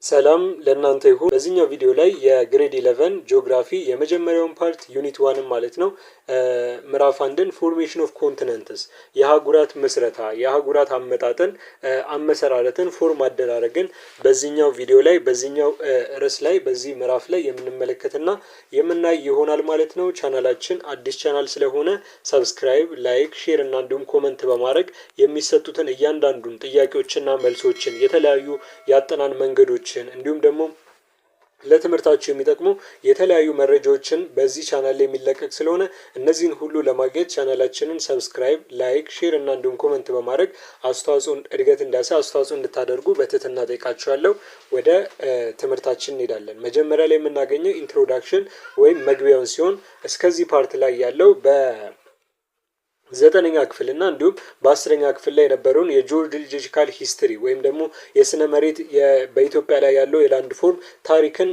ሰላም ለእናንተ ይሁን። በዚህኛው ቪዲዮ ላይ የግሬድ 11 ጂኦግራፊ የመጀመሪያውን ፓርት ዩኒት 1 ማለት ነው ምዕራፍ 1ን ፎርሜሽን ኦፍ ኮንቲነንትስ የአህጉራት ምስረታ የአህጉራት አመጣጥን አመሰራረትን ፎርም አደራረግን በዚህኛው ቪዲዮ ላይ በዚህኛው ርዕስ ላይ በዚህ ምዕራፍ ላይ የምንመለከትና የምናይ ይሆናል ማለት ነው። ቻናላችን አዲስ ቻናል ስለሆነ ሰብስክራይብ፣ ላይክ፣ ሼር እና እንዲሁም ኮመንት በማድረግ የሚሰጡትን እያንዳንዱን ጥያቄዎችና መልሶችን የተለያዩ ያጠናን መንገዶች እንዲሁም ደግሞ ለትምህርታችሁ የሚጠቅሙ የተለያዩ መረጃዎችን በዚህ ቻናል ላይ የሚለቀቅ ስለሆነ እነዚህን ሁሉ ለማግኘት ቻናላችንን ሰብስክራይብ፣ ላይክ፣ ሼር እና እንዲሁም ኮመንት በማድረግ አስተዋጽኦን እድገት አስተዋጽኦ እንድታደርጉ በትህትና ጠይቃችኋለሁ። ወደ ትምህርታችን እንሄዳለን። መጀመሪያ ላይ የምናገኘው ኢንትሮዳክሽን ወይም መግቢያውን ሲሆን እስከዚህ ፓርት ላይ ያለው ዘጠነኛ ክፍል እና እንዲሁም በ10ኛ ክፍል ላይ የነበረውን የጂኦሎጂካል ሂስትሪ ወይም ደግሞ የስነ መሬት በኢትዮጵያ ላይ ያለው የላንድ ፎርም ታሪክን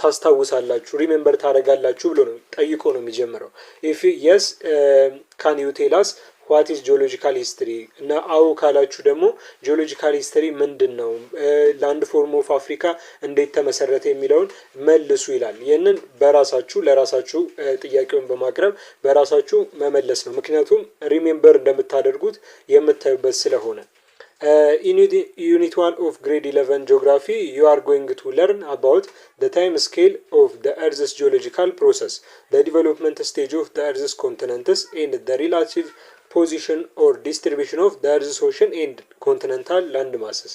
ታስታውሳላችሁ ሪሜምበር ታደርጋላችሁ ብሎ ነው ጠይቆ ነው የሚጀምረው። ኢፍ የስ ካን ዩ ቴል አስ ዋት ኢዝ ጂኦሎጂካል ሂስትሪ እና አዎ ካላችሁ ደግሞ ጂኦሎጂካል ሂስትሪ ምንድን ነው፣ ላንድ ፎርም ኦፍ አፍሪካ እንዴት ተመሰረተ የሚለውን መልሱ ይላል። ይህንን ለራሳችሁ ጥያቄውን በማቅረብ በራሳችሁ መመለስ ነው። ምክንያቱም ሪሜምበር እንደምታደርጉት የምታዩበት ስለሆነ። In Unit 1 of Grade 11 Geography, you are going to learn about the time scale of the Earth's geological process, the development stage of the Earth's continents, and the relative position or distribution of the Earth's ocean and continental land masses.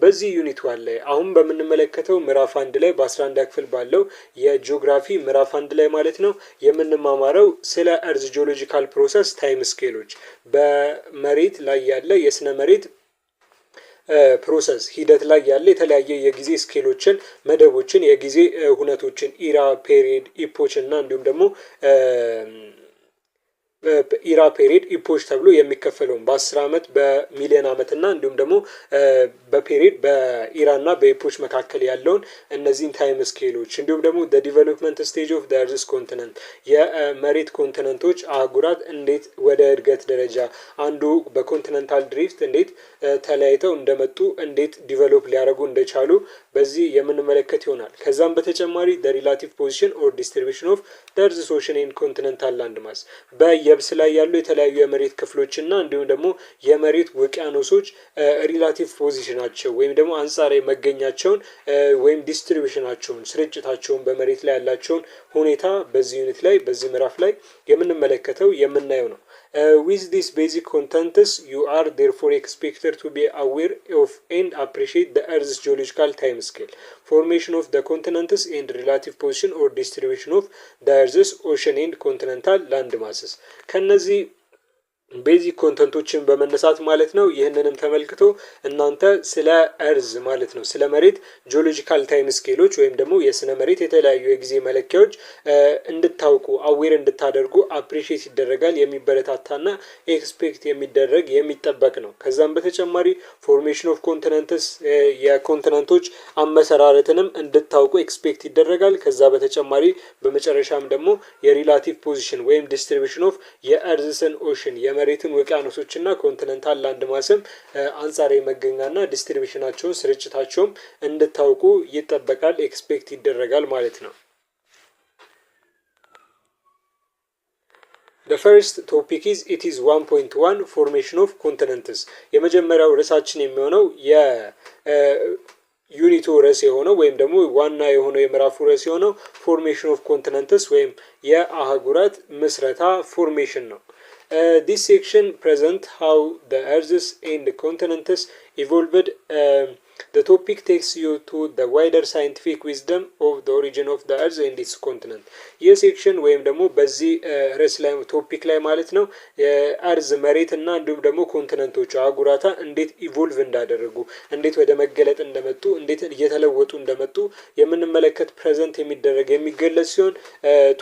በዚህ ዩኒት 1 ላይ አሁን በምንመለከተው ምዕራፍ 1 ላይ በ11 ክፍል ባለው የጂኦግራፊ ምዕራፍ 1 ላይ ማለት ነው የምንማማረው ስለ እርዝ ጂኦሎጂካል ፕሮሰስ ታይም ስኬሎች በመሬት ላይ ያለ የስነ መሬት ፕሮሰስ ሂደት ላይ ያለ የተለያየ የጊዜ ስኬሎችን መደቦችን የጊዜ ሁነቶችን ኢራ፣ ፔሪድ፣ ኢፖች እና እንዲሁም ደግሞ ኢራ፣ ፔሪድ፣ ኢፖች ተብሎ የሚከፈለውን በ10 ዓመት በሚሊዮን ዓመት እና እንዲሁም ደግሞ በፔሪድ በኢራ እና በኢፖች መካከል ያለውን እነዚህን ታይም ስኬሎች እንዲሁም ደግሞ the development stage of the Earth's continent የመሬት ኮንቲነንቶች አህጉራት እንዴት ወደ እድገት ደረጃ አንዱ በኮንቲነንታል ድሪፍት እንዴት ተለያይተው እንደመጡ እንዴት ዲቨሎፕ ሊያደርጉ እንደቻሉ በዚህ የምንመለከት ይሆናል። ከዛም በተጨማሪ the relative position or distribution of the Earth's ocean and continental landmass በየብስ ላይ ያሉ የተለያዩ የመሬት ክፍሎችና እንዲሁም ደግሞ የመሬት ውቅያኖሶች ሪላቲቭ ፖዚሽናቸው ወይም ደግሞ አንጻራዊ መገኛቸውን ወይም ዲስትሪቢዩሽናቸውን ስርጭታቸውን በመሬት ላይ ያላቸውን ሁኔታ በዚህ ዩኒት ላይ በዚህ ምዕራፍ ላይ የምንመለከተው የምናየው ነው። With these basic contents, you are therefore expected to be aware of and appreciate the Earth's geological timescale, formation of the continents and relative position or distribution of the Earth's ocean and continental land masses. ከነዚህ ቤዚክ ኮንተንቶችን በመነሳት ማለት ነው ይህንንም ተመልክቶ እናንተ ስለ እርዝ ማለት ነው ስለ መሬት ጂኦሎጂካል ታይም ስኬሎች ወይም ደግሞ የስነ መሬት የተለያዩ የጊዜ መለኪያዎች እንድታውቁ አዌር እንድታደርጉ አፕሪሺየት ይደረጋል፣ የሚበረታታና ኤክስፔክት የሚደረግ የሚጠበቅ ነው። ከዛም በተጨማሪ ፎርሜሽን ኦፍ ኮንቲነንትስ የኮንቲነንቶች አመሰራረትንም እንድታውቁ ኤክስፔክት ይደረጋል። ከዛ በተጨማሪ በመጨረሻም ደግሞ የሪላቲቭ ፖዚሽን ወይም ዲስትሪቢዩሽን ኦፍ የእርዝስን ኦሽን የመሬትን ውቅያኖሶችና ኮንቲነንታል ላንድ ማስም አንጻራዊ መገኛና ዲስትሪቢዩሽናቸውን ስርጭታቸውም እንድታውቁ ይጠበቃል፣ ኤክስፔክት ይደረጋል ማለት ነው። The first topic is it is 1.1 formation of continents. የመጀመሪያው ርዕሳችን የሚሆነው ዩኒቱ ርዕስ የሆነው ወይም ደግሞ ዋና የሆነው የምዕራፉ ርዕስ የሆነው ፎርሜሽን ኦፍ ኮንቲነንትስ ወይም የአህጉራት ምስረታ ፎርሜሽን ነው። This section presents how the Earth's and continents evolved. The topic takes you to the wider scientific wisdom of the origin of the Earth and its continent. ይህ ሴክሽን ወይም ደግሞ በዚህ ርዕስ ላይ ቶፒክ ላይ ማለት ነው የእርዝ መሬት እና እንዲሁም ደግሞ ኮንቲነንቶቹ አህጉራታ እንዴት ኢቮልቭ እንዳደረጉ እንዴት ወደ መገለጥ እንደመጡ እንዴት እየተለወጡ እንደመጡ የምንመለከት ፕሬዘንት የሚደረግ የሚገለጽ ሲሆን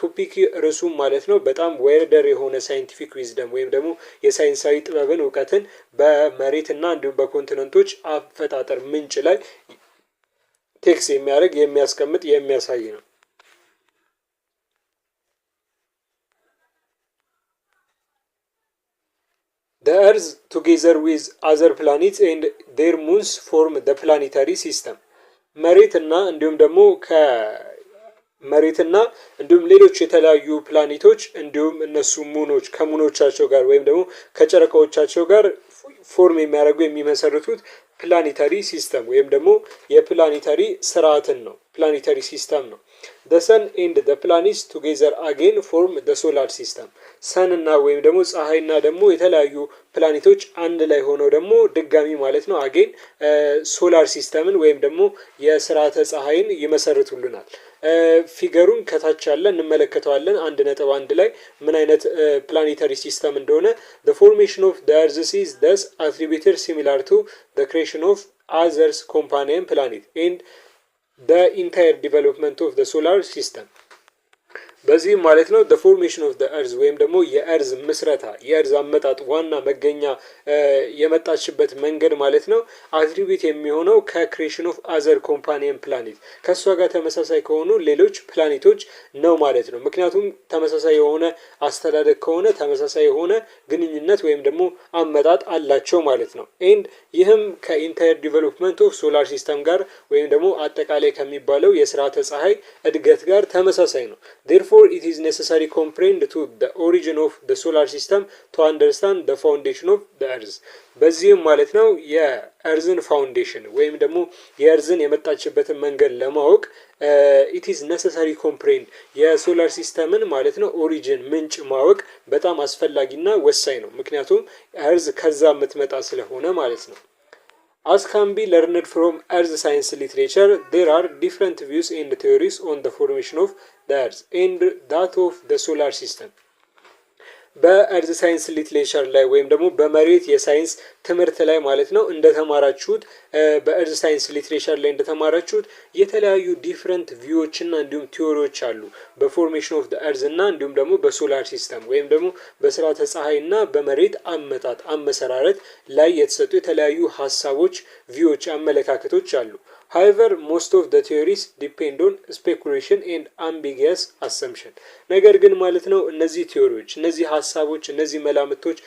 ቶፒክ ርዕሱም ማለት ነው በጣም ዋይደር የሆነ ሳይንቲፊክ ዊዝደም ወይም ደግሞ የሳይንሳዊ ጥበብን እውቀትን በመሬት እና እንዲሁም በኮንቲነንቶች አፈጣጠር ምንጭ ላይ ቴክስ የሚያደርግ የሚያስቀምጥ የሚያሳይ ነው። The Earth together with other planets and their moons form the planetary system. መሬትና እንዲሁም ደግሞ መሬትና እንዲሁም ሌሎች የተለያዩ ፕላኔቶች እንዲሁም እነሱ ሙኖች ከሙኖቻቸው ጋር ወይም ደግሞ ከጨረቃዎቻቸው ጋር ፎርም የሚያደርጉ የሚመሰርቱት ፕላኔታሪ ሲስተም ወይም ደግሞ የፕላኔታሪ ስርዓትን ነው። ፕላኔታሪ ሲስተም ነው። the sun and the planets together again form the solar system ሰን እና ወይም ደግሞ ፀሐይና ደግሞ የተለያዩ ፕላኔቶች አንድ ላይ ሆነው ደግሞ ድጋሚ ማለት ነው አጌን ሶላር ሲስተምን ወይም ደግሞ የስርዓተ ፀሐይን ይመሰርቱልናል። ፊገሩን ከታች ያለ እንመለከተዋለን 1.1 ላይ ምን አይነት ፕላኔታሪ ሲስተም እንደሆነ the formation of the earth is thus attributed similar to the creation of others companion planet and the entire development of the solar system በዚህ ማለት ነው the formation of the earth ወይም ደግሞ የእርዝ ምስረታ የእርዝ አመጣጥ ዋና መገኛ የመጣችበት መንገድ ማለት ነው አትሪቢዩት የሚሆነው ከክሬሽን ኦፍ አዘር ኮምፓኒየን ፕላኔት ከሷ ጋር ተመሳሳይ ከሆኑ ሌሎች ፕላኔቶች ነው ማለት ነው። ምክንያቱም ተመሳሳይ የሆነ አስተዳደግ ከሆነ ተመሳሳይ የሆነ ግንኙነት ወይም ደግሞ አመጣጥ አላቸው ማለት ነው። ኤንድ ይህም ከኢንታየር ዲቨሎፕመንት ኦፍ ሶላር ሲስተም ጋር ወይም ደግሞ አጠቃላይ ከሚባለው የስርዓተ ፀሐይ እድገት ጋር ተመሳሳይ ነው። Therefore, it is necessary comprehend to the origin of the solar system to understand the foundation of the earth. በዚህም ማለት ነው የእርዝን ፋውንዴሽን ወይም ደግሞ የእርዝን የመጣችበትን መንገድ ለማወቅ it is necessary comprehend የሶላር ሲስተምን ማለት ነው ኦሪጂን ምንጭ ማወቅ በጣም አስፈላጊና ወሳኝ ነው። ምክንያቱም እርዝ ከዛ የምትመጣ ስለሆነ ማለት ነው። As can be learned from earth science literature, there are different views and theories on the formation of the earth and that of the solar system. በእርዝ ሳይንስ ሊትሬቸር ላይ ወይም ደግሞ በመሬት የሳይንስ ትምህርት ላይ ማለት ነው እንደተማራችሁት በእርዝ ሳይንስ ሊትሬቸር ላይ እንደተማራችሁት የተለያዩ ዲፍረንት ቪዎች እና እንዲሁም ቲዎሪዎች አሉ በፎርሜሽን ኦፍ እርዝ እና እንዲሁም ደግሞ በሶላር ሲስተም ወይም ደግሞ በስርዓተ ፀሐይ እና በመሬት አመጣጥ አመሰራረት ላይ የተሰጡ የተለያዩ ሀሳቦች ቪዎች አመለካከቶች አሉ። However, most of the theories depend on speculation and ambiguous assumption. ነገር ግን ማለት ነው እነዚህ ቲዎሪዎች እነዚህ ሀሳቦች እነዚህ መላምቶች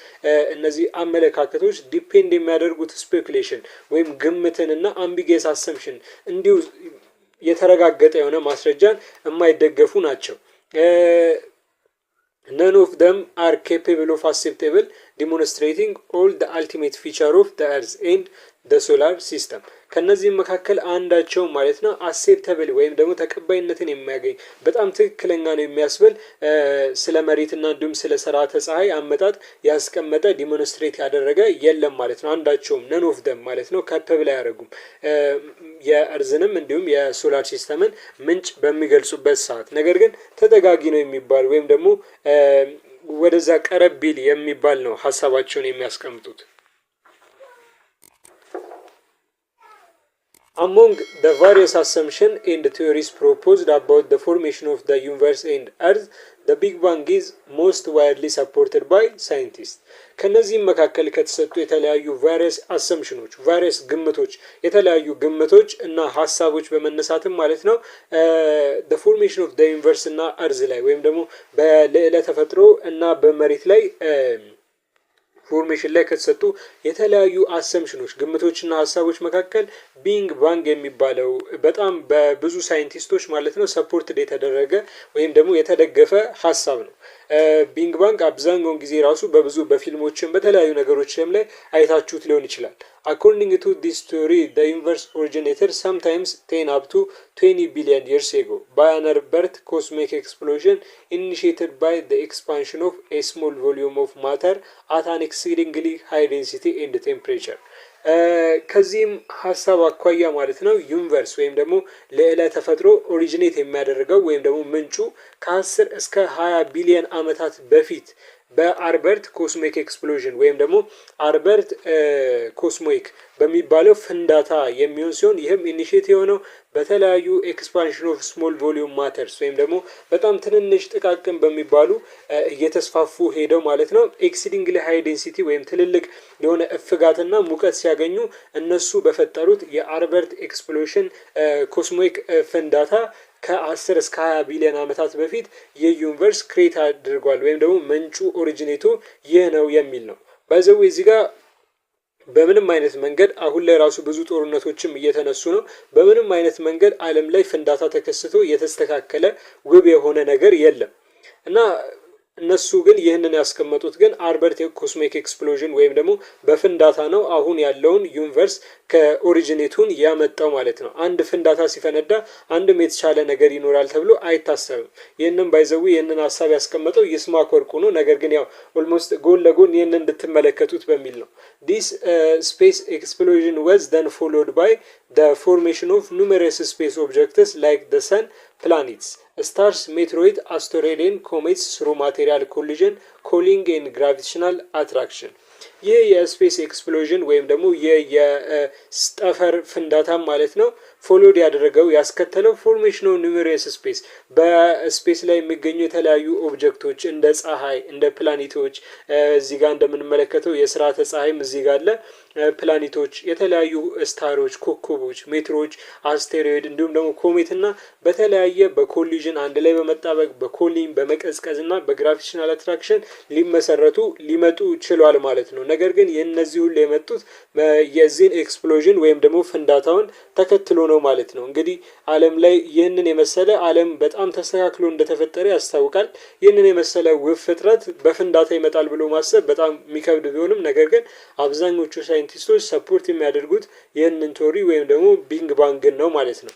እነዚህ አመለካከቶች ዲፔንድ የሚያደርጉት ስፔኩሌሽን ወይም ግምትን እና አምቢጊየስ አሰምሽን እንዲሁ የተረጋገጠ የሆነ ማስረጃን የማይደገፉ ናቸው። None of them are capable of acceptable demonstrating all the ultimate feature of the earth and the solar system. ከነዚህም መካከል አንዳቸው ማለት ነው አክሴፕተብል ወይም ደግሞ ተቀባይነትን የሚያገኝ በጣም ትክክለኛ ነው የሚያስብል ስለ መሬትና እንዲሁም ስለ ስርዓተ ፀሐይ አመጣጥ ያስቀመጠ ዲሞንስትሬት ያደረገ የለም ማለት ነው። አንዳቸውም ነን ኦፍ ደም ማለት ነው ካፓብል አያደርጉም የእርዝንም እንዲሁም የሶላር ሲስተምን ምንጭ በሚገልጹበት ሰዓት። ነገር ግን ተጠጋጊ ነው የሚባል ወይም ደግሞ ወደዛ ቀረብ ቢል የሚባል ነው ሀሳባቸውን የሚያስቀምጡት። Among the various assumptions and theories proposed about the formation of the universe and earth, the Big Bang is most widely supported by scientists. ከነዚህም መካከል ከተሰጡ የተለያዩ ቫሪየስ አሰምሽኖች ቫሪየስ ግምቶች የተለያዩ ግምቶች እና ሀሳቦች በመነሳትም ማለት ነው the formation of the universe እና እርዝ ላይ ወይም ደግሞ በልዕለ ተፈጥሮ እና በመሬት ላይ ፎርሜሽን ላይ ከተሰጡ የተለያዩ አሰምሽኖች ግምቶችና ሀሳቦች መካከል ቢንግ ባንግ የሚባለው በጣም በብዙ ሳይንቲስቶች ማለት ነው ሰፖርትድ የተደረገ ወይም ደግሞ የተደገፈ ሀሳብ ነው። ቢንግ ባንግ አብዛኛውን ጊዜ ራሱ በብዙ በፊልሞችም በተለያዩ ነገሮችም ላይ አይታችሁት ሊሆን ይችላል። According to this theory, the universe originated sometimes 10 up to 20 billion years ago by an earth cosmic explosion initiated by the expansion of a small volume of matter at an exceedingly high density and temperature. ከዚህም ሀሳብ አኳያ ማለት ነው ዩኒቨርስ ወይም ደግሞ ልዕለ ተፈጥሮ ኦሪጂኔት የሚያደርገው ወይም ደግሞ ምንጩ ከ10 እስከ 20 ቢሊዮን ዓመታት በፊት በአልበርት ኮስሚክ ኤክስፕሎዥን ወይም ደግሞ አልበርት ኮስሞይክ በሚባለው ፍንዳታ የሚሆን ሲሆን ይህም ኢኒሼት የሆነው በተለያዩ ኤክስፓንሽን ኦፍ ስሞል ቮሊዩም ማተርስ ወይም ደግሞ በጣም ትንንሽ ጥቃቅን በሚባሉ እየተስፋፉ ሄደው ማለት ነው ኤክሲዲንግሊ ሃይ ዴንሲቲ ወይም ትልልቅ የሆነ እፍጋትና ሙቀት ሲያገኙ እነሱ በፈጠሩት የአልበርት ኤክስፕሎዥን ኮስሞይክ ፍንዳታ ከ10 እስከ 20 ቢሊዮን ዓመታት በፊት የዩኒቨርስ ክሬት አድርጓል ወይም ደግሞ ምንጩ ኦሪጂኔቱ ይህ ነው የሚል ነው። ባይዘው እዚህ ጋር በምንም አይነት መንገድ አሁን ላይ ራሱ ብዙ ጦርነቶችም እየተነሱ ነው። በምንም አይነት መንገድ ዓለም ላይ ፍንዳታ ተከስቶ የተስተካከለ ውብ የሆነ ነገር የለም። እና እነሱ ግን ይህንን ያስቀመጡት ግን አልበርት ኮስሚክ ኤክስፕሎዥን ወይም ደግሞ በፍንዳታ ነው አሁን ያለውን ዩኒቨርስ ከኦሪጂኔቱን ያመጣው ማለት ነው። አንድ ፍንዳታ ሲፈነዳ አንድም የተቻለ ነገር ይኖራል ተብሎ አይታሰብም። ይህንን ባይዘዊ ይህንን ሀሳብ ያስቀመጠው ይስማዕከ ወርቁ ነው። ነገር ግን ያው ኦልሞስት ጎን ለጎን ይህንን እንድትመለከቱት በሚል ነው። ዲስ ስፔስ ኤክስፕሎዥን ወዝ ደን ፎሎድ ባይ the formation of numerous space objects like the sun, planets, stars, meteoroid, asteroid and comets through material collision, cooling and gravitational attraction. ይህ የስፔስ ኤክስፕሎዥን ወይም ደግሞ የጠፈር ፍንዳታ ማለት ነው ፎሎድ ያደረገው ያስከተለው ፎርሜሽን ኦፍ ኒውሜሪየስ ስፔስ በስፔስ ላይ የሚገኙ የተለያዩ ኦብጀክቶች እንደ ፀሐይ እንደ ፕላኔቶች እዚህ ጋር እንደምንመለከተው የስርዓተ ፀሐይም እዚህ ጋር አለ። ፕላኔቶች፣ የተለያዩ ስታሮች፣ ኮከቦች፣ ሜትሮች፣ አስቴሮይድ እንዲሁም ደግሞ ኮሜት እና በተለያየ በኮሊዥን አንድ ላይ በመጣበቅ በኮሊን በመቀዝቀዝ እና በግራቪቴሽናል አትራክሽን ሊመጡ ችሏል ማለት ነው። ነገር ግን የእነዚህ ሁሉ የመጡት የዚህን ኤክስፕሎዥን ወይም ደግሞ ፍንዳታውን ተከትሎ ነው ማለት ነው። እንግዲህ ዓለም ላይ ይህንን የመሰለ ዓለም በጣም ተስተካክሎ እንደተፈጠረ ያስታውቃል። ይህንን የመሰለ ውብ ፍጥረት በፍንዳታ ይመጣል ብሎ ማሰብ በጣም የሚከብድ ቢሆንም ነገር ግን አብዛኞቹ ሳይንቲስቶች ሰፖርት የሚያደርጉት ይህንን ቶሪ ወይም ደግሞ ቢግ ባንግን ነው ማለት ነው።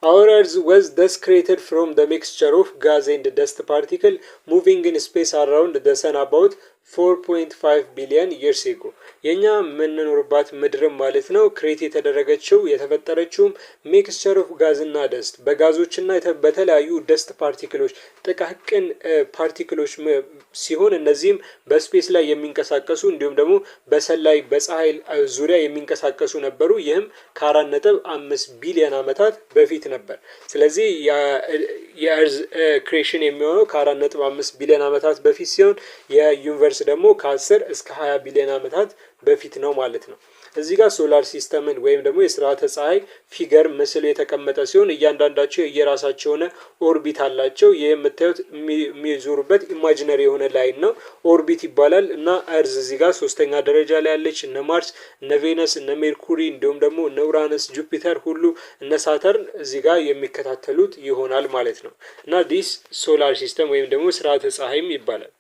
Our Earth was thus created from the mixture of gas and dust particle moving in space around the sun about 4.5 ቢሊዮን years ago. የኛ የምንኖርባት ምድርም ማለት ነው ክሬት የተደረገችው የተፈጠረችውም ሚክስቸር ኦፍ ጋዝ እና ደስት በጋዞችና በተለያዩ ደስት ፓርቲክሎች ጥቃቅን ፓርቲክሎች ሲሆን እነዚህም በስፔስ ላይ የሚንቀሳቀሱ እንዲሁም ደግሞ በሰላይ በፀሐይ ዙሪያ የሚንቀሳቀሱ ነበሩ። ይህም ከ4.5 ቢሊዮን ዓመታት በፊት ነበር። ስለዚህ የእርዝ ክሬሽን የሚሆነው ከ4.5 ቢሊዮን ዓመታት በፊት ሲሆን የዩኒቨርስ ደግሞ ከ10 እስከ 20 ቢሊዮን ዓመታት በፊት ነው ማለት ነው። እዚህ ጋር ሶላር ሲስተምን ወይም ደግሞ የስርዓተ ፀሐይ ፊገር ምስል የተቀመጠ ሲሆን እያንዳንዳቸው የየራሳቸው የሆነ ኦርቢት አላቸው። ይህ የምታዩት የሚዞሩበት ኢማጂነሪ የሆነ ላይን ነው፣ ኦርቢት ይባላል። እና እርዝ እዚህ ጋር 3ኛ ደረጃ ላይ ያለች፣ እነ ማርስ፣ እነ ቬነስ፣ እነ ሜርኩሪ እንዲሁም ደግሞ እነ ኡራነስ፣ ጁፒተር ሁሉ እነ ሳተርን እዚህ ጋር የሚከታተሉት ይሆናል ማለት ነው። እና ዲስ ሶላር ሲስተም ወይም ደግሞ ስርዓተ ፀሐይም ይባላል።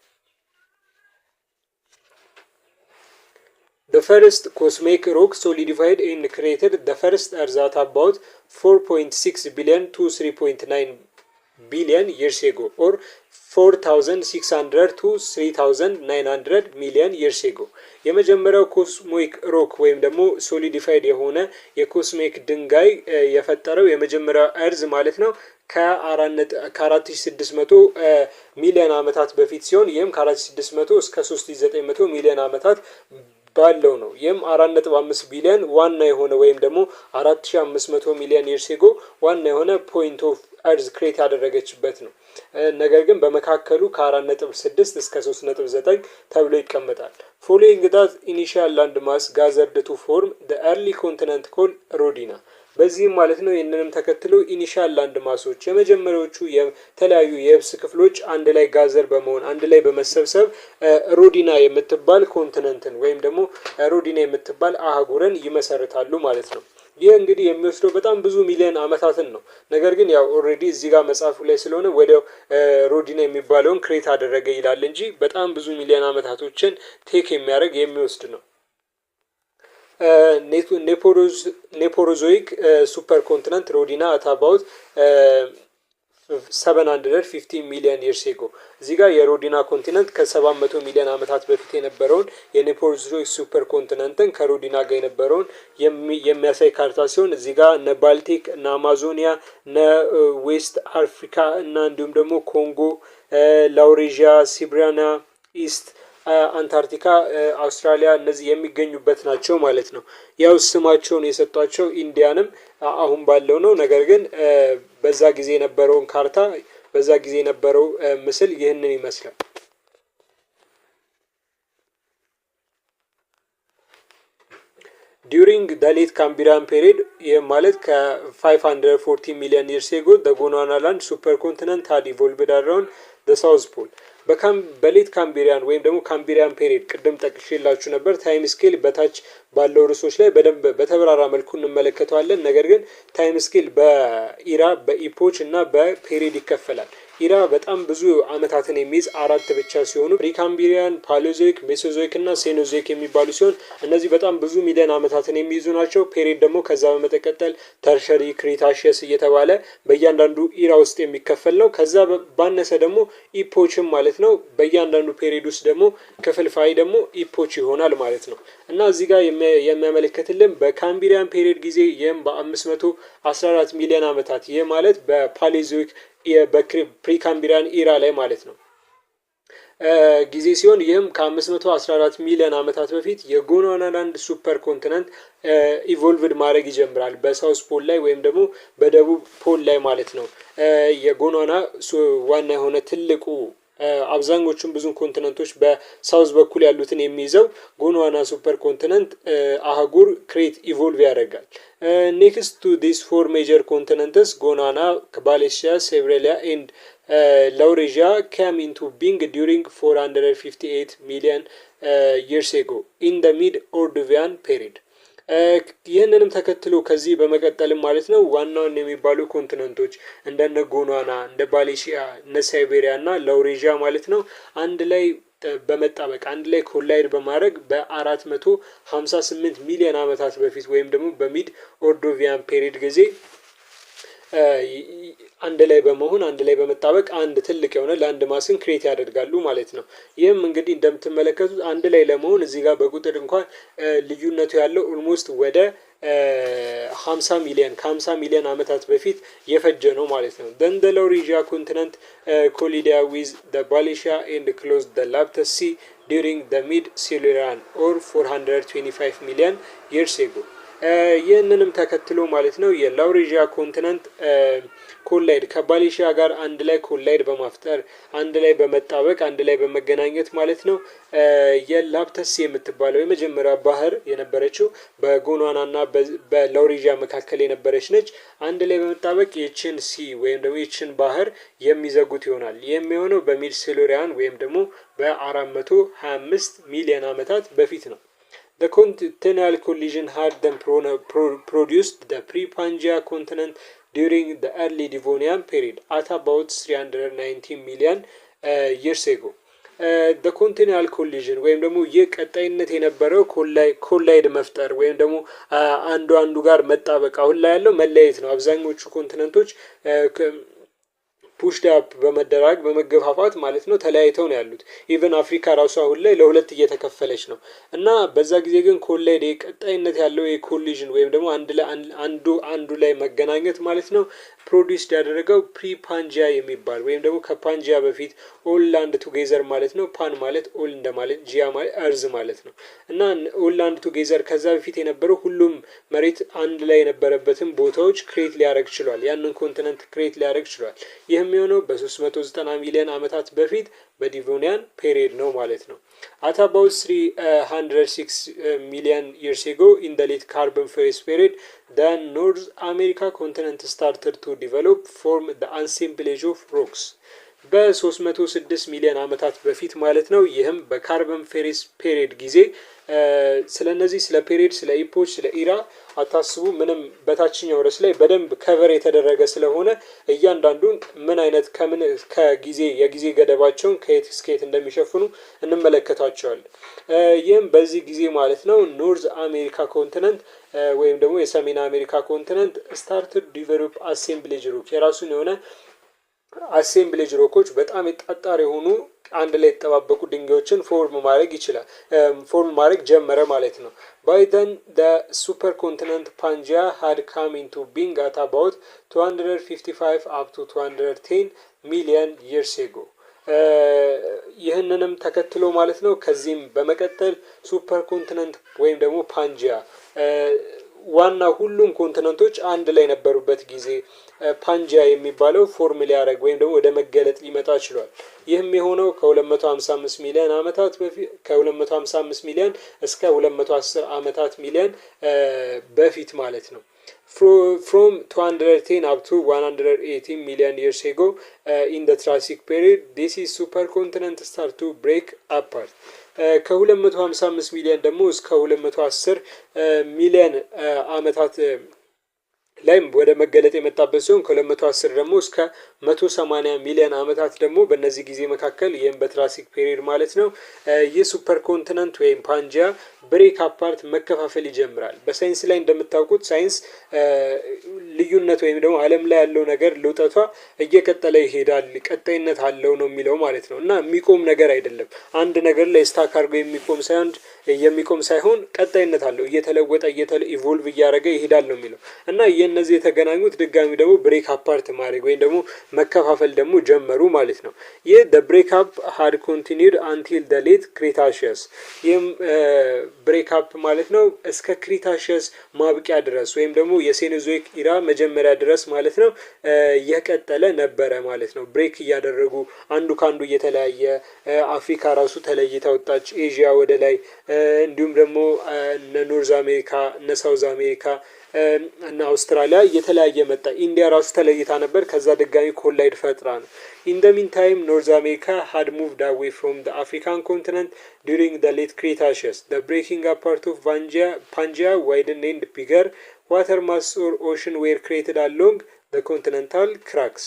The first cosmic rock solidified and created the first Earth at about 4.6 billion to 3.9 billion years ago or 4600 to 3900 million years ago. የመጀመሪያው ኮስሚክ ሮክ ወይም ደግሞ ሶሊዲፋይድ የሆነ የኮስሚክ ድንጋይ የፈጠረው የመጀመሪያው እርዝ ማለት ነው ከ4600 ሚሊዮን ዓመታት በፊት ሲሆን ይህም ከ4600 እስከ 3900 ሚሊዮን ዓመታት ባለው ነው። ይህም 4.5 ቢሊዮን ዋና የሆነ ወይም ደግሞ 4500 ሚሊዮን years ago ዋና የሆነ ፖይንት ኦፍ እርዝ ክሬት ያደረገችበት ነው። ነገር ግን በመካከሉ ከ4.6 እስከ 3.9 ተብሎ ይቀመጣል። ፎሎዊንግ ዳት ኢኒሺያል ላንድ ማስ ጋዘርድ ቱ ፎርም the early continent called ሮዲና። በዚህም ማለት ነው ይህንንም ተከትሎ ኢኒሻል ላንድ ማሶች የመጀመሪያዎቹ የተለያዩ የየብስ ክፍሎች አንድ ላይ ጋዘር በመሆን አንድ ላይ በመሰብሰብ ሮዲና የምትባል ኮንቲነንትን ወይም ደግሞ ሮዲና የምትባል አህጉርን ይመሰርታሉ ማለት ነው። ይህ እንግዲህ የሚወስደው በጣም ብዙ ሚሊዮን ዓመታትን ነው። ነገር ግን ያው ኦልሬዲ እዚህ ጋር መጽሐፉ ላይ ስለሆነ ወዲያው ሮዲና የሚባለውን ክሬት አደረገ ይላል እንጂ በጣም ብዙ ሚሊዮን ዓመታቶችን ቴክ የሚያደርግ የሚወስድ ነው። ኔፖሮዞይክ ሱፐር ኮንቲነንት ሮዲና አት አባውት 750 ሚሊዮን years ago። እዚህ ጋር የሮዲና ኮንቲነንት ከ700 ሚሊዮን ዓመታት በፊት የነበረውን የኔፖሮዞይክ ሱፐር ኮንቲነንትን ከሮዲና ጋር የነበረውን የሚያሳይ ካርታ ሲሆን እዚህ ጋር እነ ባልቲክ እነ አማዞኒያ እነ ዌስት አፍሪካ እና እንዲሁም ደግሞ ኮንጎ፣ ላውሬዥያ፣ ሲብሪያና፣ ኢስት አንታርክቲካ፣ አውስትራሊያ እነዚህ የሚገኙበት ናቸው ማለት ነው። ያው ስማቸውን የሰጧቸው ኢንዲያንም አሁን ባለው ነው። ነገር ግን በዛ ጊዜ የነበረውን ካርታ በዛ ጊዜ የነበረው ምስል ይህንን ይመስላል። ዲዩሪንግ ደ ሌት ካምብሪያን ፔሪድ ይህም ማለት ከ540 ሚሊዮን ይርስ ኤጎ ዘ ጎንዋናላንድ ሱፐር ኮንቲነንት ሃድ ኢቮልቭድ አራውንድ ዘ ሳውዝ ፖል። በሌት ካምብሪያን ወይም ደግሞ ካምብሪያን ፔሪድ ቅድም ጠቅሼላችሁ ነበር። ታይም ስኬል በታች ባለው ርዕሶች ላይ በደንብ በተብራራ መልኩ እንመለከተዋለን። ነገር ግን ታይም ስኬል በኢራ በኢፖች እና በፔሪድ ይከፈላል። ኢራ በጣም ብዙ አመታትን የሚይዝ አራት ብቻ ሲሆኑ ፕሪካምብሪያን፣ ፓሌዞይክ፣ ሜሶዞይክ እና ሴኖዞይክ የሚባሉ ሲሆን እነዚህ በጣም ብዙ ሚሊዮን አመታትን የሚይዙ ናቸው። ፔሪድ ደግሞ ከዛ በመቀጠል ተርሸሪ፣ ክሪታሺየስ እየተባለ በእያንዳንዱ ኢራ ውስጥ የሚከፈል ነው። ከዛ ባነሰ ደግሞ ኢፖችም ማለት ነው። በእያንዳንዱ ፔሪድ ውስጥ ደግሞ ክፍልፋይ ደግሞ ኢፖች ይሆናል ማለት ነው። እና እዚህ ጋር የሚያመለክትልን በካምብሪያን ፔሪድ ጊዜ ይህም በ514 ሚሊዮን አመታት ይህ ማለት በፓሌዞይክ በፕሪካምብሪያን ኢራ ላይ ማለት ነው ጊዜ ሲሆን ይህም ከ514 ሚሊዮን አመታት በፊት የጎንዋናላንድ ሱፐር ኮንቲነንት ኢቮልቭድ ማድረግ ይጀምራል በሳውስ ፖል ላይ ወይም ደግሞ በደቡብ ፖል ላይ ማለት ነው። የጎንዋና ዋና የሆነ ትልቁ አብዛኞቹን ብዙ ኮንቲነንቶች በሳውዝ በኩል ያሉትን የሚይዘው ጎንዋና ሱፐር ኮንቲነንት አህጉር ክሬት ኢቮልቭ ያደርጋል። ኔክስት ቱ ዲስ ፎር ሜጀር ኮንቲነንትስ ጎንዋና፣ ባሌሺያ፣ ሴብሬሊያ ኤንድ ላውሬዥያ ካም ኢንቱ ቢንግ ዲዩሪንግ 458 ሚሊዮን ይርስ ኤጎ ኢን ደ ሚድ ኦርዶቪያን ፔሪድ። ይህንንም ተከትሎ ከዚህ በመቀጠልም ማለት ነው ዋና ዋና የሚባሉ ኮንቲነንቶች እንደነ ጎንዋና፣ እንደ ባሌሺያ፣ እነ ሳይቤሪያ እና ላውሬዥያ ማለት ነው አንድ ላይ በመጣበቅ አንድ ላይ ኮላይድ በማድረግ በ458 ሚሊዮን አመታት በፊት ወይም ደግሞ በሚድ ኦርዶቪያን ፔሪድ ጊዜ አንድ ላይ በመሆን አንድ ላይ በመጣበቅ አንድ ትልቅ የሆነ ላንድ ማስን ክሬት ያደርጋሉ ማለት ነው። ይህም እንግዲህ እንደምትመለከቱት አንድ ላይ ለመሆን እዚህ ጋር በቁጥር እንኳን ልዩነቱ ያለው ኦልሞስት ወደ 50 ሚሊዮን ከ50 ሚሊዮን አመታት በፊት የፈጀ ነው ማለት ነው። ደን ዘ ላውሬዥያ ኮንቲነንት ኮሊዲያ ዊዝ ዘ ባሌሺያ ኤንድ ክሎዝ ዘ ላፕተስ ሲ ዲዩሪንግ ዘ ሚድ ሲሉሪያን ኦር 425 ሚሊዮን ይርስ ኤጎ። ይህንንም ተከትሎ ማለት ነው የላውሬዥያ ኮንቲነንት ኮላይድ ከባሌሺያ ጋር አንድ ላይ ኮላይድ በማፍጠር አንድ ላይ በመጣበቅ አንድ ላይ በመገናኘት ማለት ነው የላፕተስ የምትባለው የመጀመሪያ ባህር የነበረችው በጎንዋና እና በላውሬዥያ መካከል የነበረች ነች። አንድ ላይ በመጣበቅ ይችን ሲ ወይም ደግሞ ይችን ባህር የሚዘጉት ይሆናል። የሚሆነው በሚድ ሲሉሪያን ወይም ደግሞ በ425 ሚሊዮን አመታት በፊት ነው። The continental collision had then produced the pre-Pangea continent during the early Devonian period at about 390 million years ago. The continental collision ወይም ደግሞ ይህ ቀጣይነት የነበረው ኮላይድ መፍጠር ወይም ደግሞ አንዱ ጋር መጣበቅ አሁን ላይ ያለው መለያየት ነው። አብዛኞቹ ኮንቲነንቶች ፑሽድ አፕ በመደራግ በመገፋፋት ማለት ነው ተለያይተው ነው ያሉት። ኢቨን አፍሪካ ራሱ አሁን ላይ ለሁለት እየተከፈለች ነው እና በዛ ጊዜ ግን ኮላይድ ቀጣይነት ያለው የኮሊዥን ወይም ደግሞ አንዱ ላይ መገናኘት ማለት ነው ፕሮዲውስድ ያደረገው ፕሪፓንጂያ የሚባል ወይም ደግሞ ከፓንጂያ በፊት ኦል ላንድ ቱጌዘር ማለት ነው። ፓን ማለት ኦል እንደማለት፣ ጂያ ማለት እርዝ ማለት ነው እና ኦል ላንድ ቱጌዘር ከዛ በፊት የነበረው ሁሉም መሬት አንድ ላይ የነበረበትን ቦታዎች ክሬት ሊያደርግ ችሏል። ያንን ኮንቲነንት ክሬት ሊያደርግ ችሏል። ይህ የሚሆነው በ390 ሚሊዮን አመታት በፊት በዲቮኒያን ፔሪድ ነው ማለት ነው። at about 306 million years ago in the late Carboniferous period the North America continent started to develop form the assemblage of rocks በ306 ሚሊዮን አመታት በፊት ማለት ነው። ይህም በካርበንፌረስ ፔሪድ ጊዜ ስለነዚህ ስለ ፔሪድ ስለ ኢፖች ስለ ኢራ አታስቡ። ምንም በታችኛው ርዕስ ላይ በደንብ ከቨር የተደረገ ስለሆነ እያንዳንዱን ምን አይነት ከምን የጊዜ ገደባቸውን ከየት እስከ የት እንደሚሸፍኑ እንመለከታቸዋለን። ይህም በዚህ ጊዜ ማለት ነው ኖርዝ አሜሪካ ኮንቲነንት ወይም ደግሞ የሰሜን አሜሪካ ኮንቲነንት ስታርትድ ዲቨሎፕ አሴምብሌጅ ሮክ የራሱን የሆነ አሴምብሌጅ ሮኮች በጣም የጣጣር የሆኑ አንድ ላይ የተጠባበቁ ድንጋዮችን ፎርም ማድረግ ጀመረ ማለት ነው። by then the supercontinent Pangaea had come into being at about 255 up to 210 million years ago ይህንንም ተከትሎ ማለት ነው ከዚህም በመቀጠል ሱፐር ኮንቲነንት ወይም ደግሞ ፓንጂያ ዋና ሁሉም ኮንቲነንቶች አንድ ላይ ነበሩበት ጊዜ ፓንጂያ የሚባለው ፎርም ሊያደርግ ወይም ደግሞ ወደ መገለጥ ሊመጣ ችሏል። ይህም የሆነው ከ255 ሚሊዮን አመታት በፊት ከ255 ሚሊዮን እስከ 210 አመታት ሚሊዮን በፊት ማለት ነው። From 210 up to 180 million years ago in the Triassic period, this is supercontinent start to break apart. ከ255 ሚሊዮን ደግሞ እስከ 210 ሚሊዮን አመታት ላይም ወደ መገለጥ የመጣበት ሲሆን ከ210 ደግሞ እስከ 180 ሚሊዮን አመታት ደግሞ በእነዚህ ጊዜ መካከል ይህም በትራሲክ ፔሪድ ማለት ነው ይህ ሱፐር ኮንቲነንት ወይም ፓንጂያ ብሬክ አፓርት መከፋፈል ይጀምራል። በሳይንስ ላይ እንደምታውቁት ሳይንስ ልዩነት ወይም ደግሞ ዓለም ላይ ያለው ነገር ልውጠቷ እየቀጠለ ይሄዳል፣ ቀጣይነት አለው ነው የሚለው ማለት ነው እና የሚቆም ነገር አይደለም። አንድ ነገር ላይ ስታክ አድርጎ የሚቆም ሳይሆን ቀጣይነት አለው፣ እየተለወጠ ኢቮልቭ እያደረገ ይሄዳል ነው የሚለው እና የእነዚህ የተገናኙት ድጋሚ ደግሞ ብሬክ አፓርት ማድረግ ወይም ደግሞ መከፋፈል ደግሞ ጀመሩ ማለት ነው። ይህ the break up had continued until the late Cretaceous ይህም ብሬክ አፕ ማለት ነው እስከ ክሪታሺየስ ማብቂያ ድረስ ወይም ደግሞ የሴኖዞይክ ኢራ መጀመሪያ ድረስ ማለት ነው የቀጠለ ነበረ ማለት ነው። ብሬክ እያደረጉ አንዱ ካንዱ እየተለያየ አፍሪካ ራሱ ተለይታ ወጣች፣ ኤዥያ ወደ ላይ እንዲሁም ደግሞ እነ ኖርዝ አሜሪካ እነ ሳውዝ አሜሪካ እና አውስትራሊያ እየተለያየ መጣ። ኢንዲያ ራሱ ተለይታ ነበር፣ ከዛ ድጋሚ ኮላይድ ፈጥራ ነው። In the meantime, North America had moved away from the African continent during the late Cretaceous. The breaking apart of Pangaea widened and bigger water mass or ocean were created along the continental cracks.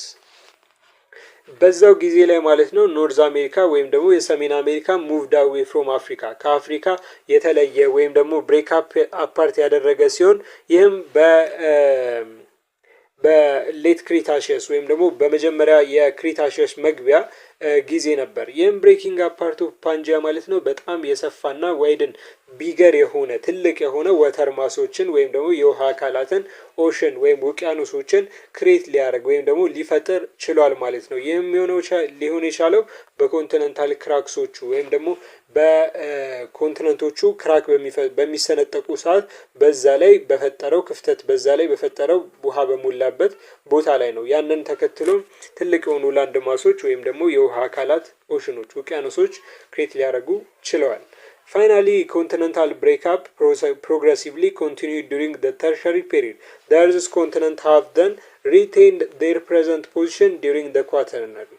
በዛው ጊዜ ላይ ማለት ነው ኖርዝ አሜሪካ ወይም ደግሞ የሰሜን አሜሪካ ሙቭድ አዌይ ፍሮም አፍሪካ ከአፍሪካ የተለየ ወይም ደግሞ ብሬክ አፓርት ያደረገ ሲሆን ይህም በሌት ክሪታሺየስ ወይም ደግሞ በመጀመሪያ የክሪታሺየስ መግቢያ ጊዜ ነበር። ይህም ብሬኪንግ አፓርት ኦፍ ፓንጂያ ማለት ነው በጣም የሰፋና ዋይድን ቢገር የሆነ ትልቅ የሆነ ወተር ማሶችን ወይም ደግሞ የውሃ አካላትን ኦሽን ወይም ውቅያኖሶችን ክሬት ሊያደርግ ወይም ደግሞ ሊፈጥር ችሏል ማለት ነው። ይህም ሊሆን የቻለው በኮንቲነንታል ክራክሶቹ ወይም ደግሞ በኮንቲነንቶቹ ክራክ በሚሰነጠቁ ሰዓት በዛ ላይ በፈጠረው ክፍተት በዛ ላይ በፈጠረው ውሃ በሞላበት ቦታ ላይ ነው። ያንን ተከትሎ ትልቅ የሆኑ ላንድ ማሶች ወይም ደግሞ የውሃ አካላት ኦሽኖች ውቅያኖሶች ክሬት ሊያደርጉ ችለዋል። Finally, continental breakup progressively continued during the tertiary period. The Earth's continents have then retained their present position during the quaternary.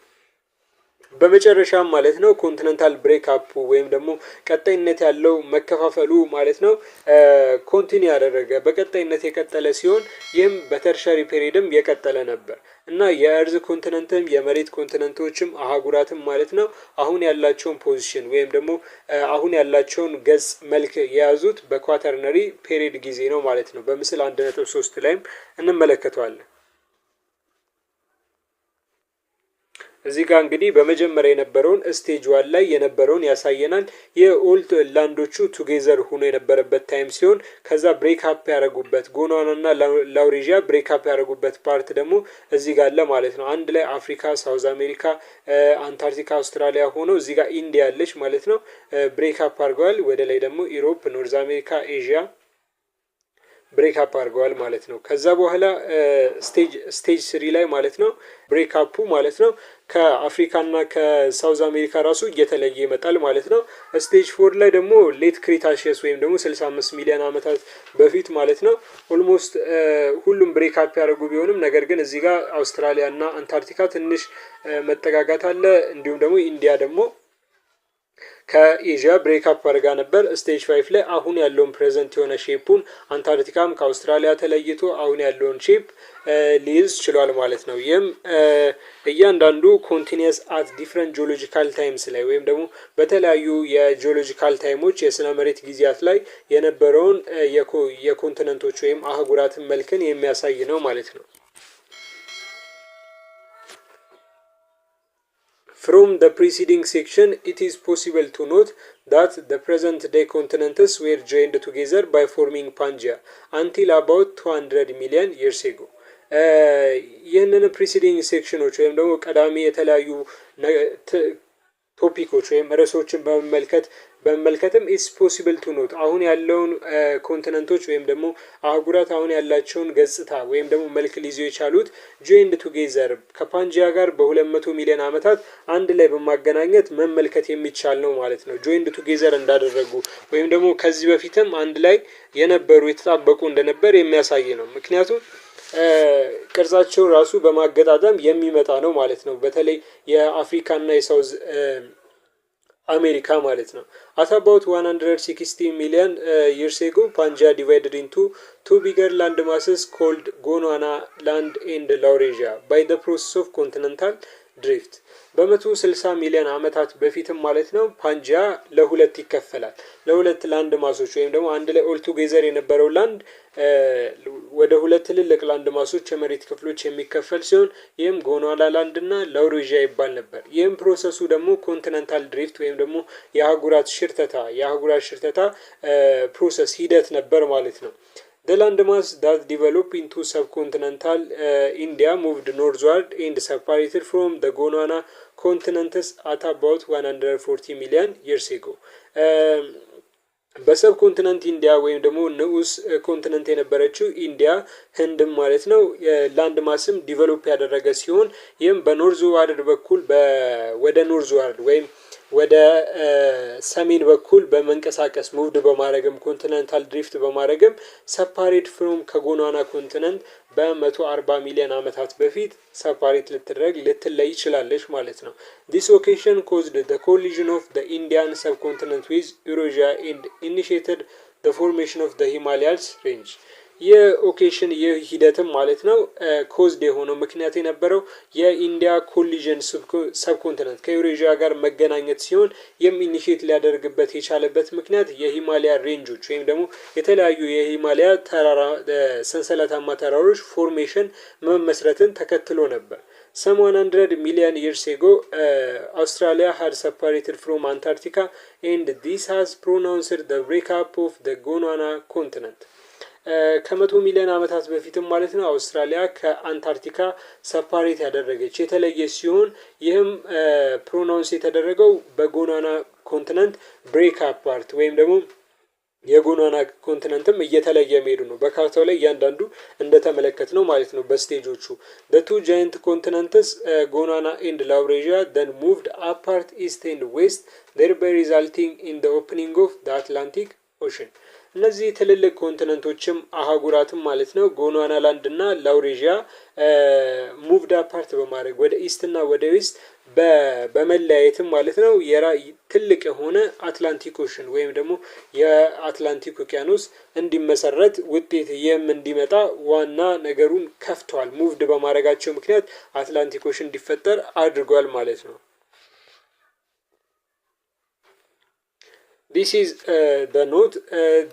በመጨረሻም ማለት ነው ኮንቲነንታል ብሬክ አፕ ወይም ደግሞ ቀጣይነት ያለው መከፋፈሉ ማለት ነው ኮንቲኒ ያደረገ በቀጣይነት የቀጠለ ሲሆን ይህም በተርሸሪ ፔሪድም የቀጠለ ነበር እና የእርዝ ኮንቲነንትም የመሬት ኮንቲነንቶችም አህጉራትም ማለት ነው አሁን ያላቸውን ፖዚሽን ወይም ደግሞ አሁን ያላቸውን ገጽ መልክ የያዙት በኳተርነሪ ፔሪድ ጊዜ ነው ማለት ነው። በምስል 1.3 ላይም እንመለከተዋለን። እዚህ ጋር እንግዲህ በመጀመሪያ የነበረውን ስቴጅ 1 ላይ የነበረውን ያሳየናል። የኦልድ ላንዶቹ ቱጌዘር ሆኖ የነበረበት ታይም ሲሆን ከዛ ብሬክ አፕ ያደረጉበት ጎንዋናና ላውሬዥያ ብሬክ አፕ ያደረጉበት ፓርት ደግሞ እዚህ ጋር አለ ማለት ነው። አንድ ላይ አፍሪካ፣ ሳውዝ አሜሪካ፣ አንታርክቲካ፣ አውስትራሊያ ሆኖ እዚህ ጋር ኢንዲያ አለች ማለት ነው ብሬክ አፕ አድርገዋል። ወደ ላይ ደግሞ ኢሮፕ፣ ኖርዝ አሜሪካ፣ ኤዥያ ብሬክ አፕ አድርገዋል ማለት ነው። ከዛ በኋላ ስቴጅ 3 ላይ ማለት ነው ብሬክ አፑ ማለት ነው ከአፍሪካና ከሳውዝ አሜሪካ ራሱ እየተለየ ይመጣል ማለት ነው። ስቴጅ 4 ላይ ደግሞ ሌት ክሪታሺየስ ወይም ደግሞ 65 ሚሊዮን አመታት በፊት ማለት ነው ኦልሞስት ሁሉም ብሬክ አፕ ያደረጉ ቢሆንም ነገር ግን እዚህ ጋር አውስትራሊያ እና አንታርክቲካ ትንሽ መጠጋጋት አለ። እንዲሁም ደግሞ ኢንዲያ ደግሞ ከኤዥያ ብሬክ አፕ አድርጋ ነበር። ስቴጅ 5 ላይ አሁን ያለውን ፕሬዘንት የሆነ ሼፑን አንታርክቲካም ከአውስትራሊያ ተለይቶ አሁን ያለውን ሼፕ ሊይዝ ችሏል ማለት ነው። ይህም እያንዳንዱ ኮንቲኒየስ አት ዲፍረንት ጂኦሎጂካል ታይምስ ላይ ወይም ደግሞ በተለያዩ የጂኦሎጂካል ታይሞች የስነ መሬት ጊዜያት ላይ የነበረውን የኮንቲነንቶች ወይም አህጉራትን መልክን የሚያሳይ ነው ማለት ነው። From the preceding section, it is possible to note that the present-day continents were joined together by forming Pangaea until about 200 million years ago. ይህንን ፕሪሲዲንግ ሴክሽኖች ወይም ደግሞ ቀዳሚ የተለያዩ ቶፒኮች ወይም ርዕሶችን በመመልከትም ኢትስ ፖሲብል ቱ ኖት አሁን ያለውን ኮንቲነንቶች ወይም ደግሞ አህጉራት አሁን ያላቸውን ገጽታ ወይም ደግሞ መልክ ሊይዙ የቻሉት ጆይንድ ቱጌዘር ከፓንጂያ ጋር በ200 ሚሊዮን ዓመታት አንድ ላይ በማገናኘት መመልከት የሚቻል ነው ማለት ነው። ጆይንድ ቱጌዘር እንዳደረጉ ወይም ደግሞ ከዚህ በፊትም አንድ ላይ የነበሩ የተጣበቁ እንደነበር የሚያሳይ ነው። ምክንያቱም ቅርጻቸው ራሱ በማገጣጠም የሚመጣ ነው ማለት ነው። በተለይ የአፍሪካና የሳውዝ አሜሪካ ማለት ነው። at about 160 million years ago Pangaea divided into two bigger land masses called Gondwana land and Laurasia by the process of continental drift በ160 ሚሊዮን ዓመታት በፊትም ማለት ነው ፓንጂያ ለሁለት ይከፈላል። ለሁለት ላንድ ማሶች ወይም ደግሞ አንድ ላይ ኦል ቱጌዘር የነበረው ላንድ ወደ ሁለት ትልልቅ ላንድ ማሶች የመሬት ክፍሎች የሚከፈል ሲሆን ይህም ጎንዋና ላንድ እና ላውሬዥያ ይባል ነበር። ይህም ፕሮሰሱ ደግሞ ኮንቲነንታል ድሪፍት ወይም ደግሞ የአህጉራት ሽርተታ ፕሮሰስ ሂደት ነበር ማለት ነው። The landmass that developed into subcontinental India moved northward and separated from the Gondwana continents at about 140 million years ago. በሰብ ኮንቲነንት ኢንዲያ ወይም ደግሞ ንዑስ ኮንቲነንት የነበረችው ኢንዲያ ህንድም ማለት ነው ላንድ ማስም ዲቨሎፕ ያደረገ ሲሆን ይህም በኖርዝ ዋርድ በኩል ወደ ኖርዝ ዋርድ ወይም ወደ ሰሜን በኩል በመንቀሳቀስ ሙቭድ በማድረግም ኮንቲነንታል ድሪፍት በማድረግም ሰፓሬት ፍሮም ከጎንዋና ኮንቲነንት በ140 ሚሊዮን ዓመታት በፊት ሰፓሬት ልትለይ ይችላለች ማለት ነው። This occasion caused the collision of the Indian subcontinent with Eurasia and initiated the formation of the Himalayas range. የኦኬሽን የሂደትም ማለት ነው ኮዝድ የሆነው ምክንያት የነበረው የኢንዲያ ኮሊዥን ሰብኮንቲነንት ከዩሬዥያ ጋር መገናኘት ሲሆን ኢኒሼት ሊያደርግበት የቻለበት ምክንያት የሂማሊያ ሬንጆች ወይም ደግሞ የተለያዩ የሂማሊያ ተራራ ሰንሰለታማ ተራሮች ፎርሜሽን መመስረትን ተከትሎ ነበር። Some 100 million years ago, Australia had separated from Antarctica and this has pronounced the breakup of the Gondwana continent. ከመቶ ሚሊዮን ዓመታት በፊትም ማለት ነው አውስትራሊያ ከአንታርክቲካ ሰፓሬት ያደረገች የተለየ ሲሆን ይህም ፕሮናውንስ የተደረገው በጎንዋና ኮንቲነንት ብሬክ አፓርት ወይም ደግሞ የጎንዋና ኮንቲነንትም እየተለየ መሄዱ ነው። በካርታው ላይ እያንዳንዱ እንደተመለከት ነው ማለት ነው በስቴጆቹ the two giant continents Gondwana and Laurasia then moved apart east and west thereby resulting in the opening of the Atlantic Ocean. እነዚህ ትልልቅ ኮንቲነንቶችም አህጉራትም ማለት ነው ጎንዋና ላንድ እና ላውሬዥያ ሙቭድ አፓርት በማድረግ ወደ ኢስት እና ወደ ዌስት በመለያየትም ማለት ነው ትልቅ የሆነ አትላንቲክ ኦሽን ወይም ደግሞ የአትላንቲክ ውቅያኖስ እንዲመሰረት ውጤት እንዲመጣ ዋና ነገሩን ከፍቷል። ሙቭድ በማድረጋቸው ምክንያት አትላንቲክ ኦሽን እንዲፈጠር አድርጓል ማለት ነው። This is the note.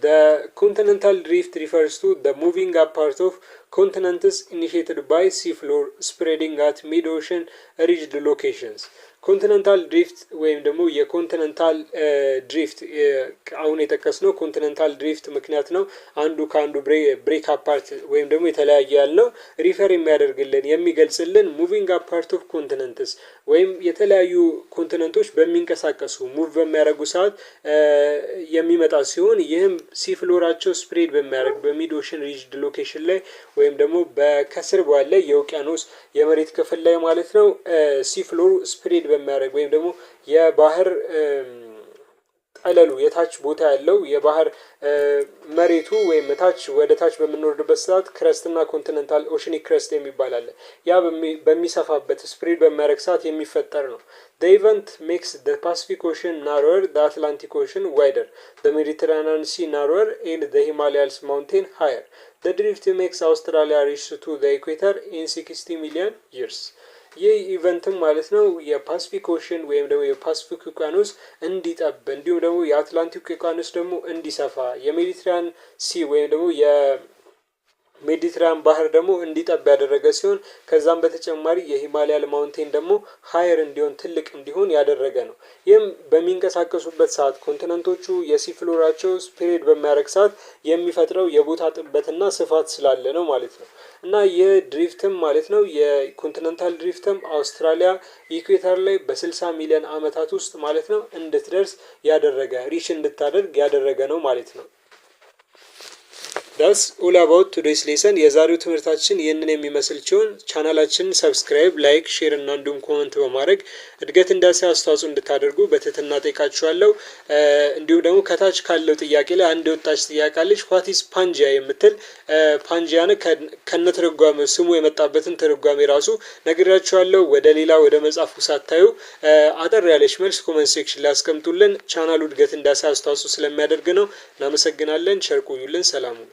The continental drift refers to the moving apart of continents initiated by seafloor spreading at mid-ocean rigid locations. ኮንቲነንታል ድሪፍት ወይም ደግሞ የኮንቲነንታል ድሪፍት አሁን የጠቀስነው ኮንቲነንታል ድሪፍት ምክንያት ነው። አንዱ ከአንዱ ብሬክ አፓርት ወይም ደግሞ የተለያየ ያልነው ሪፈር የሚያደርግልን የሚገልጽልን ሙቪንግ አፓርት ኦፍ ኮንቲነንትስ ወይም የተለያዩ ኮንቲነንቶች በሚንቀሳቀሱ ሙቭ በሚያደርጉ ሰዓት የሚመጣ ሲሆን ይህም ሲፍሎራቸው ስፕሬድ በሚያደርግ በሚድ ኦሽን ሪጅድ ሎኬሽን ላይ ወይም ደግሞ ከስር ባለ የውቅያኖስ የመሬት ክፍል ላይ ማለት ነው ሲፍሎሩ ስፕሬድ በሚያደርግ ወይም ደግሞ የባህር ጠለሉ የታች ቦታ ያለው የባህር መሬቱ ወይም ታች ወደ ታች በምንወርድበት ሰዓት ክረስትና ኮንቲነንታል ኦሽኒክ ክረስት የሚባል አለ። ያ በሚሰፋበት ስፕሬድ በሚያደርግ ሰዓት የሚፈጠር ነው። The event makes the Pacific Ocean narrower, the Atlantic Ocean wider, the Mediterranean Sea narrower, and the Himalayas mountain higher. The drift makes Australia reach to the equator in 60 million years. ይህ ኢቨንትም ማለት ነው የፓሲፊክ ኦሽን ወይም ደግሞ የፓሲፊክ ውቅያኖስ እንዲጠብ እንዲሁም ደግሞ የአትላንቲክ ውቅያኖስ ደግሞ እንዲሰፋ የሜዲትራኒያን ሲ ወይም ደግሞ ሜዲትራን ባህር ደግሞ እንዲጠብ ያደረገ ሲሆን ከዛም በተጨማሪ የሂማሊያን ማውንቴን ደግሞ ሃየር እንዲሆን ትልቅ እንዲሆን ያደረገ ነው። ይህም በሚንቀሳቀሱበት ሰዓት ኮንቲነንቶቹ የሲፍሎራቸው ስፕሬድ በሚያደርግ ሰዓት የሚፈጥረው የቦታ ጥበትና ስፋት ስላለ ነው ማለት ነው። እና የድሪፍትም ማለት ነው የኮንቲነንታል ድሪፍትም አውስትራሊያ ኢኩዌተር ላይ በ60 ሚሊዮን አመታት ውስጥ ማለት ነው እንድትደርስ ያደረገ ሪች እንድታደርግ ያደረገ ነው ማለት ነው። ዳስ ኦል አባውት ቱዴይስ ሌሰን የዛሬው ትምህርታችን ይህንን የሚመስል ሲሆን ቻናላችንን ሰብስክራይብ፣ ላይክ፣ ሼር እና እንዲሁም ኮመንት በማድረግ እድገት እንዳሳይ አስተዋጽኦ እንድታደርጉ በትህትና ጠይቃችኋለሁ። እንዲሁም ደግሞ ከታች ካለው ጥያቄ ላይ አንድ የወጣች ጥያቄ አለች። ዋቲስ ፓንጂያ የምትል ፓንጂያን ከነትርጓሜው ስሙ የመጣበትን ትርጓሜ ራሱ ነግራችኋለሁ። ወደ መጽሐፉ ሳታዩ አጠር ያለች መልስ ኮመንት ሴክሽን ላይ አስቀምጡልን። ቻናሉ እድገት እንዳሳይ አስተዋጽኦ ስለሚያደርግ ነው። እናመሰግናለን። ቸር ቆዩልን። ሰላም ሁኑ።